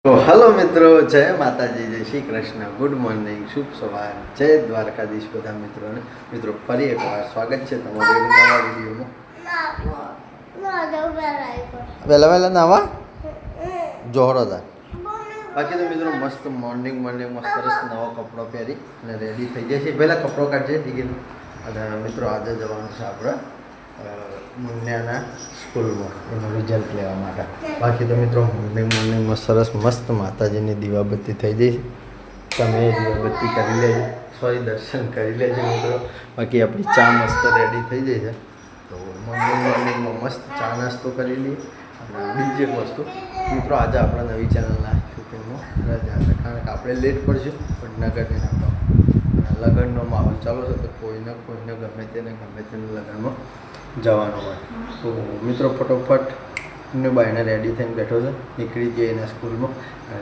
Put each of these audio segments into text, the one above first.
તો હલો મિત્રો, જય માતાજી, જય શ્રી કૃષ્ણ, ગુડ મોર્નિંગ, શુભ સવાર, જય દ્વારકાધીશ બધા મિત્રોને. મિત્રો ફરી એકવાર સ્વાગત છે તમારું નવા વિડીયોમાં. વહેલા નાવા જોહરો હતા. બાકી તો મિત્રો મસ્ત મોર્નિંગમાં સરસ નવો કપડો પહેરી અને રેડી થઈ જાય છે. પહેલાં કપડો કાઢજે ટિકિટ. અને મિત્રો આજે જવાનું છે આપણે મુન્યાના સ્કૂલમાં એનું રિઝલ્ટ લેવા માટે. બાકી તો મિત્રો મોર્નિંગમાં સરસ મસ્ત માતાજીની દીવાબત્તી થઈ જઈ છે. તમે દીવાબત્તી કરી લેજો, દર્શન કરી લેજો મિત્રો. બાકી આપણી ચા મસ્ત રેડી થઈ જાય છે. તો મોર્નિંગમાં મસ્ત ચા નાસ્તો કરી લઈએ. અને બીજી એક વસ્તુ મિત્રો, આજે આપણે નવી ચેનલના શૂટિંગમાં રજા છે, કારણ કે આપણે લેટ પડશું વડનગરની નાખવા. લગ્નનો માહોલ ચાલુ છે, તો કોઈને ગમે તેને લગ્નમાં જવાનું હોય. તો મિત્રો ફટોફટ એમને બાઈને રેડી થઈને બેઠો છે, નીકળી જઈએ એના સ્કૂલમાં.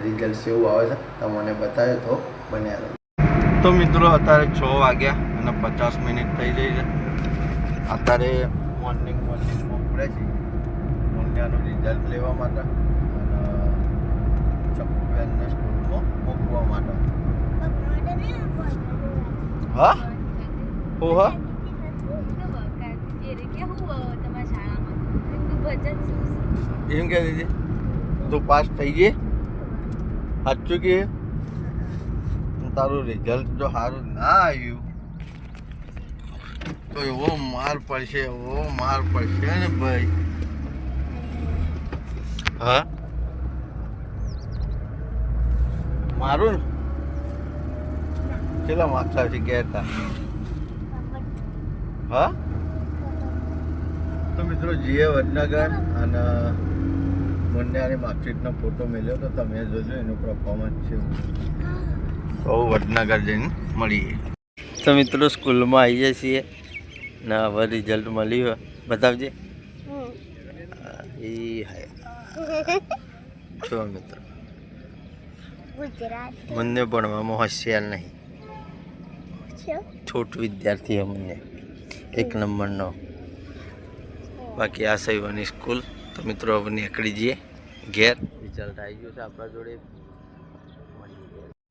રિઝલ્ટ કેવું આવે છે તમને બતાવે તો બન્યા રહે. તો મિત્રો અત્યારે 6 વાગ્યા અને 50 મિનિટ થઈ ગઈ છે. અત્યારે મોર્નિંગમાં ઉપડે છે મોન્યાનું રિઝલ્ટ લેવા માટે અને ચપ્પુબેનને સ્કૂલમાં મૂકવા માટે. હા ઓ હા એમ કહે દીધી તું પાસ થઈ ગઈ. સાચું કે તારું રિઝલ્ટ જો સારું ના આવ્યું તો એવો માર પડશે ને ભાઈ. હા મારું ને કેટલા માર્ક્સ આવશે કહેતા? હા તો મિત્રો જીએ વડનગર અને મુન્યાની માર્કશીટનો ફોટો મળ્યો, તો તમે જોજો એનું પરફોર્મન્સ છે. તો વડનગર જઈને મળીએ. તો મિત્રો સ્કૂલમાં આવીએ છીએ ને હવે રિઝલ્ટ મળ્યું. બતાવજે. એ જો મિત્રો મને ભણવામાં હોશિયાર નહીં, છોટ વિદ્યાર્થી અમને 1 નંબરનો. બાકી આ સૈવાની સ્કૂલ. તો મિત્રો હવે નીકળી જઈએ ઘેર. રિઝલ્ટ આવી ગયું છે આપણા જોડે.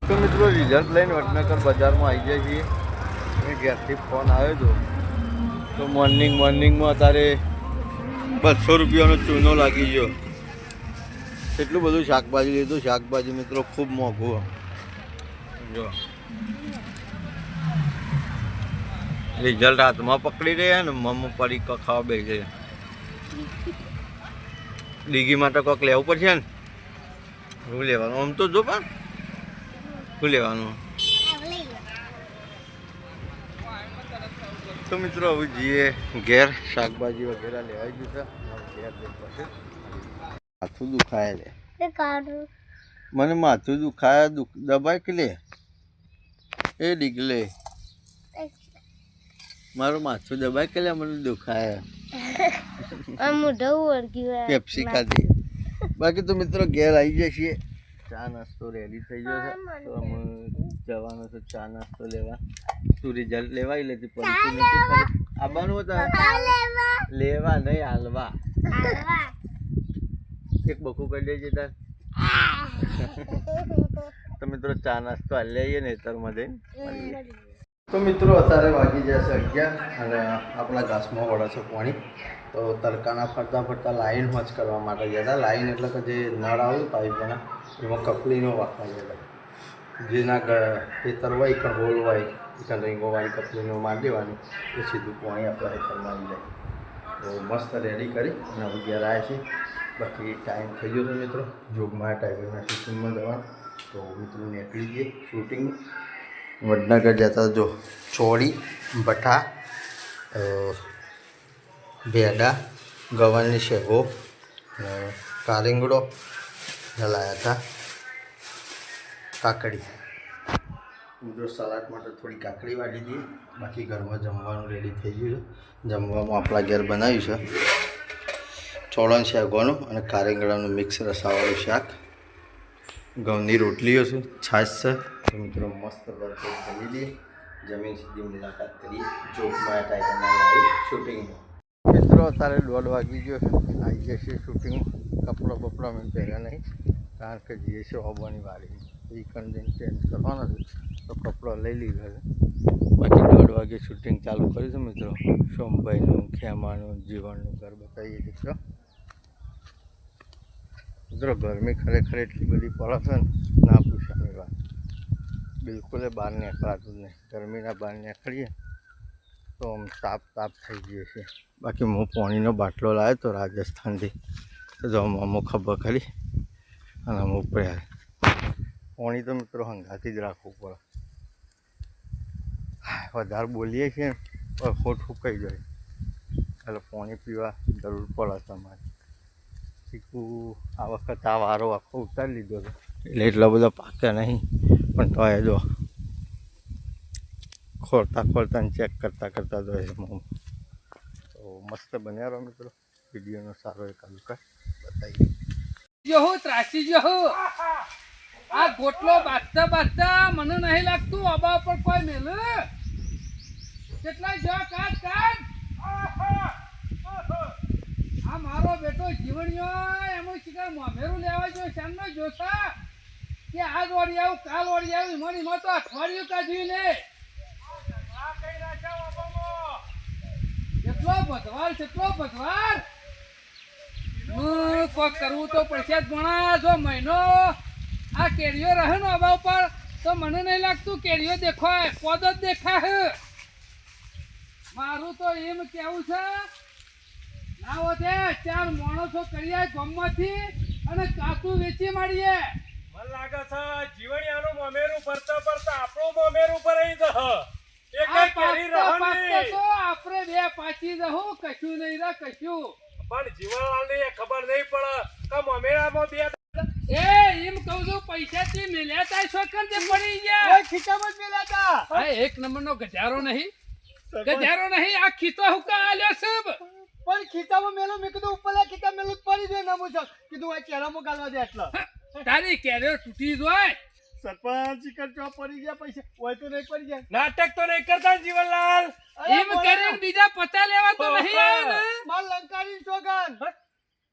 તો મિત્રો રિઝલ્ટ લઈને વડનગર બજારમાં આવી જાય છીએ. ઘેરથી ફોન આવ્યો હતો. તો મોર્નિંગમાં અત્યારે 200 રૂપિયાનો ચૂનો લાગી ગયો. એટલું બધું શાકભાજી લીધું. શાકભાજી મિત્રો ખૂબ મોંઘું. જો રિઝલ્ટ હાથમાં પકડી રહ્યા ને મમ્મી પડી ખાવા બે છે. ડીગી માટે કોઈક લેવું પડશે ને. શું લેવાનું? આમ તો જો પણ શું લેવાનું? તો મિત્રો હવે જઈએ ઘેર. શાકભાજી વગેરે લેવાઈ ગયું છે. ઘેર પાસે માથું દુખાય લે. મને માથું દુખાય દબાય કે લે એ ડીગલે મારું માથું દબાય કે લે મને દુખાય. પેપ્સી ખાધી. બાકી તો મિત્રો ઘેર આવી જાય છીએ. ચા નાસ્તો રેડી થઈ ગયો છે. તો અમે જવાનું છે ચા નાસ્તો લેવા. તું રિઝલ્ટ લેવાય લેતી પડતી આવવાનું હતા લેવા નહીં હાલવા. એક બખું કરી દેજે તાર. તો મિત્રો ચા નાસ્તો હાલ લઈએ ને તરમાં જઈને. તો મિત્રો અત્યારે વાગી જશે 11 અને આપણા ઘાસમાં વળે છે પાણી. તો તડકાના ફરતા લાઈન હોચ કરવા માટે ગયા હતા. લાઈન એટલે કે જે નળ આવ્યું પાઇપના એમાં કપલીનો વાપરા ગયા હતા. જેના ખેતર હોય કે હોલ હોય કે રીંગોવાળી કપલીનો મારી દેવાની એ સીધું પાણી આપણા ખેતરમાં આવી જાય. તો મસ્ત રેડી કરી અને હવે ઘેર આવ્યા છીએ. બાકી ટાઈમ થઈ ગયો છે મિત્રો જોગમાં ટાઈગરના શૂટિંગમાં જવાનું. તો મિત્રો નીકળી જઈએ શૂટિંગ. વડનગર જતા જો ચોળી ભઠ્ઠા ભેડા ગવાની શેગો કારીંગડો લાવ્યા હતા. કાકડી મિત્રો સલાડ માટે થોડી કાકડી વાળી દઈએ. બાકી ઘરમાં જમવાનું રેડી થઈ ગયું છે. જમવામાં આપણા ઘેર બનાવ્યું છે ચોળણ શેગવાનું અને કારીંગડાનું મિક્સ રસાવાળું શાક. ઘઉંની રોટલીઓ છે, છાશ છે. તો મિત્રો મસ્ત ભરપૂર જમી લઈએ. જમીન સીધી મુલાકાત કરીએ જોગમાં ટાઈગરના લાવી શૂટિંગમાં. મિત્રો અત્યારે 1:30 વાગી ગયો છે. આવી જશે શૂટિંગ. કપડાં બપડા મેં પહેર્યા નહીં. કારણ કે જે છે ઓબોની વાડી એ કન્ટેન્ટ ચેન્જ કરવાનો છે તો કપડો લઈ લીધો છે. બાકી 1:30 વાગે શૂટિંગ ચાલુ કર્યું છે મિત્રો. સોમભાઈનું, ખેમાનું, જીવનનું ઘર બતાવીએ મિત્રો. મિત્રો ગરમી ખરેખર એટલી બધી પડે છે ને ના પૂછવાની વાત. બિલકુલ બહાર નીકળાતું જ નહીં. ગરમીના બહાર નીકળીએ તો આમ તાપ થઈ ગયો છે. બાકી હું પાણીનો બાટલો લાવ્યો તો રાજસ્થાનથી, તો જો અમુક ખબર ખરી અને અમુક પ્રયાસ પાણી તો મિત્રો હંગાથી જ રાખવું પડે. વધારે બોલીએ છીએ પણ ખોટ ફૂંકાઈ જાય એટલે પાણી પીવા જરૂર પડે તમારે. ચીકુ આ વખત આ વારો આખો ઉતારી લીધો હતો એટલે એટલા બધા પાક્યા નહીં, પણ તો એ જો ખોલતા ને ચેક કરતા તો એ તો મસ્ત બન્યા રહો મિત્રો. વિડીયોનો સારો એકાદું બતાવી જો ત્રાસી જો આ ગોટલો બાજતા મને નહીં લાગતું આબા પર કોઈ મેલ કેટલા જો કાટ આ મારો બેટો જીવણિયો એમાં શિકાર મોમેરું લેવા જો શાનનો જોતા કે આ દોડી આવું કાલ દોડી આવું મણી માં તો અઠવાડિયું કાઢ્યું લે. કેટલો ભગવાન કોક કરવું તો પડશે જ ભણા. જો મહિનો આ કેરીઓ રહે ને અભાવ પર તો મને નહીં લાગતું કેરીઓ દેખાય પોદ જ દેખાય. મારું તો એમ કેવું છે ના હોતે 4 માણસો કરીએ ગામમાંથી અને કાતું વેચી મારીએ. મને લાગે છે જીવણિયાનું મોમેરું પડતા આપણું મોમેરું પર રહી જશે. એક કેરી રહે તો આપણે બે પાછી રહું કશું નહીં રે કશું. પણ જીવનલાલને ખબર નહીં પડે કે મોમેરામાં બે એમ કહું છું પૈસાથી મેલ્યા તા છોકર તે પડી ગયા ખીચામાં જ મેલ્યા હતા. આ એક નંબરનો ગજારો નહીં આ ખીતો હુકા આલ્યો સબ. પણ ખીચામાં મેલો મેં કીધું ઉપરલા ખીચા મેલું પડી જાય ના મુજબ કીધું આ કેરામાં ગાલવા દે એટલે તારી કેરીઓ તૂટી જોય. સરપંચ ચિકન ચોપ પડી ગયા પૈસા હોય તો નહીં પડી જાય. નાટક તો નહીં કરતા જીવનલાલ. એમ કરીને બીજા પતા લેવા તો નહીં આવે ને. માર લંકાની સોગન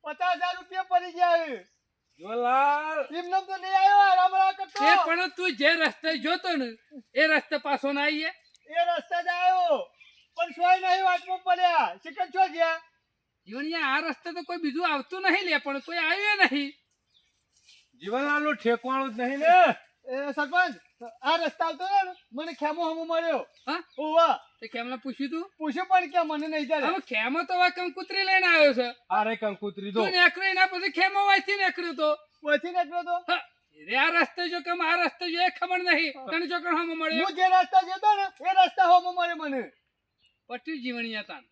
50,000 રૂપિયા પડી ગયા. જીવનલાલ એમને તો નહીં આવ્યો આરામ કરતો. એ પણ તું જે રસ્તે જોતો ને એ રસ્તે પાછો ના આવીએ. એ રસ્તા જ આવ્યો પણ સોય નહીં વાતમાં પડ્યા. ચિકન છો ગયા જીવણિયા આ રસ્તે તો કોઈ બીજું આવતું નહીં લે પણ કોઈ આવ્યું નહીં. જીવનલાલ નું ઠેકવાણું જ નહીં ને. એ સરપંચ આ રસ્તા આવતો ને મને ખેમો હમો મળ્યો. હા ઓવા તે કેમને પૂછ્યું પણ કે મને નહીં ચાલે. હવે ખેમો તો વા કંકુતરી લઈને આવ્યો છે. અરે કંકુતરી તો તું નેકળ્યો એના પછી ખેમો વાંચી નેકળ્યો તો પછી નીકળ્યો તો રે આ રસ્તે જો કે આ રસ્તે જો એ ખબર નહીં તને ચોકડ હમો મળ્યો. હું જે રસ્તા જતો ને એ રસ્તા હમો મળે મને. પટ્યું જીવણિયા તાન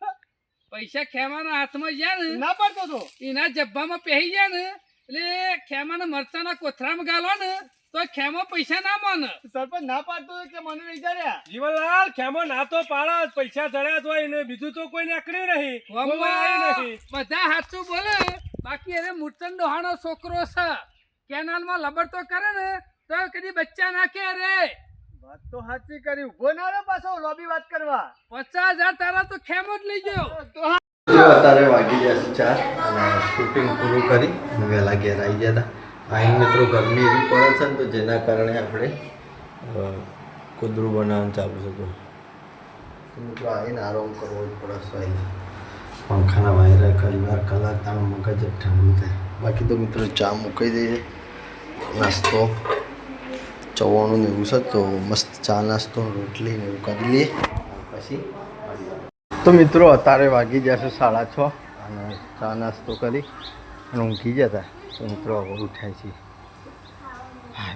પૈસા ખેમાના હાથમાં ગયા ને ના પડતો તો એના જબ્બામાં પહેરી ગયા ને એટલે ખેમાના મરચાના કોથરામાં ગાલો ને તો ખેમો પૈસા ના માને. સરપંચ ના પાડતો કે મને નહીં ચાલ્યા. જીવનલાલ ખેમો ના તો પાડા પૈસા ચડ્યા જ હોય ને બીજું તો કોઈ નીકળ્યું નહીં. બધા સાચું બોલે બાકી એને મૂર્તન ડોહાનો છોકરો છે. કેનાલમાં લબડ તો કરે ને તો કદી બચ્ચા નાખે રે. વાત તો સાચી કરી. ઉભો ના રે પાછો લોબી વાત કરવા. 50,000 તારા તો ખેમો જ લઈ ગયો. અત્યારે વાગી ગયા છે 4 અને શૂટિંગ પૂરું કરી વહેલા ઘેર આવી ગયા હતા. અહીં મિત્રો ગરમી એવી પડે છે ને તો જેના કારણે આપણે કુદરું બનાવવાનું ચાલુ હતું. મિત્રો આવીને આરામ કરવો જ પડે છે. પંખાના વાયરા કરી વાર કલાક તારું મગજ જ ઠંડુ થાય. બાકી તો મિત્રો ચા મૂકી દઈએ, નાસ્તો ચવાણું ને એવું છે તો મસ્ત ચા નાસ્તો રોટલી ને એવું કરી લઈએ પછી. તો મિત્રો અત્યારે વાગી જશે 6:30 અને ચા નાસ્તો કરી અને ઊંઘી જતા. તો મિત્રો હવે ઉઠાય છે.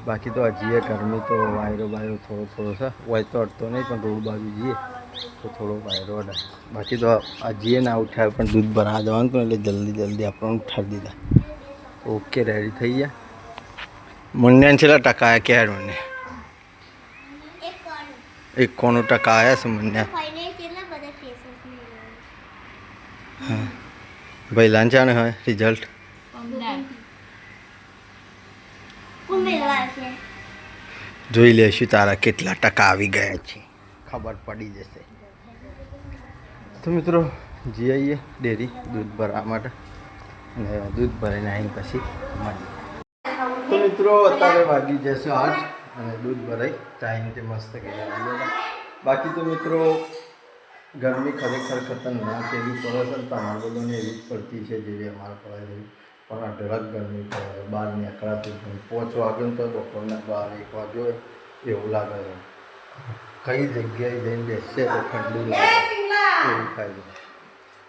બાકી તો હજીએ ગરમી તો વાયરો થોડો છે. હોય તો અડતો નહીં પણ રોડ બાજુ જઈએ તો થોડો વાયરો અડે. બાકી તો હજીએ ના ઉઠાય પણ દૂધ ભરાવા દેવાનું હતું એટલે જલ્દી આપણને ઉઠાડી દીધા. ઓકે રેડી થઈ ગયા. મુન્યાને છેલ્લા ટકા આવ્યા ક્યારે મને 91% આવ્યા છે મુન્યા. હા ભાઈ લાંચાને હોય રિઝલ્ટ જોઈ લેશું તારા કેટલા ટકા આવી ગયા છે ખબર પડી જશે. તો મિત્રો જઈ આવીએ ડેરી દૂધ ભરવા માટે અને દૂધ ભરીને આવીને પછી મળીએ. તો મિત્રો અત્યારે વાગી જશે 8 અને દૂધ ભરાઈ ચાઈને મસ્ત કરી. બાકી તો મિત્રો ગરમી ખરેખર ખતરનાક એવી પડે છે. તમારા બધાને એવી જ પડતી છે જેવી અમારે પડે છે. પણ અઢળક ગરમી પડે છે. બહાર નીકળાતું જ નહીં. 5 વાગે તો બપોરના 12-1 વાગ્યો હોય એવું લાગે છે. કઈ જગ્યાએ જઈને બેસશે તો ઠંડુ લાગે એવું થાય છે.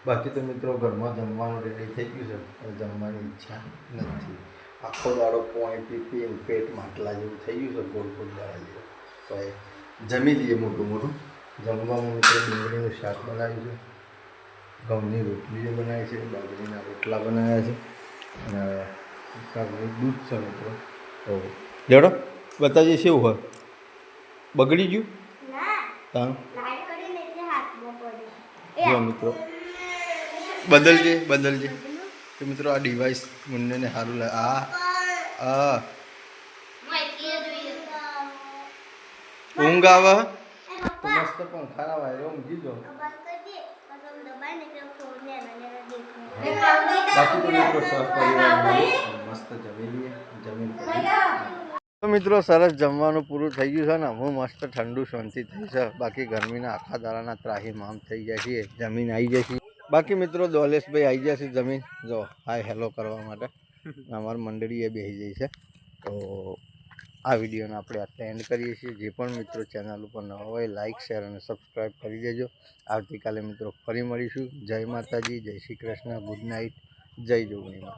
બાકી તો મિત્રો ઘરમાં જમવાનું રેડી થઈ ગયું છે પણ જમવાની ઈચ્છા નથી. આખો દાડો પાણી પી પેટ માટલા જેવું થઈ ગયું છે. ગોળ ગોળ દાડા જેવું. તો એ જમી લઈએ મોટું મોટું. જમવામાં મિત્રો ડુંગળીનું શાક બનાવ્યું છે, ઘઉંની રોટલીઓ બનાવી છે, બાજરીના રોટલા બનાવ્યા છે અને કાકનું દૂધ છે મિત્રો. તો લેડો બતાવીએ શું હોય. બગડી ગયું હા જો મિત્રો બદલજે તો મિત્રો આ ડિવાઇસ મુન્નેને સારું લાગે. આ ઊંઘ આવે તો મસ્ત પંખા ના વાયરો ઊંઘી જો. બાકી તો મિત્રો સરસ પરિવાર મસ્ત જમી લઈએ. તો મિત્રો સરસ જમવાનું પૂરું થઈ ગયું છે ને હું મસ્ત ઠંડુ શાંતિ થઈ છે. બાકી ગરમીના આખા દાડાના ત્રાહીમામ થઈ જાય છે. જમીન આવી જાય છે. બાકી મિત્રો દોલેશભાઈ આવી ગયા છે જમીન જો હાય હેલો કરવા માટે. અમારી મંડળીએ બેસી જાય છે. તો આ વિડીયોને આપણે આટલે એન્ડ કરીએ છીએ. જે પણ મિત્રો ચેનલ ઉપર નવા હોય લાઇક શેર અને સબસ્ક્રાઈબ કરી દેજો. આવતીકાલે મિત્રો ફરી મળીશું. જય માતાજી, જય શ્રી કૃષ્ણ, ગુડ નાઇટ, જય જોગણીમાં.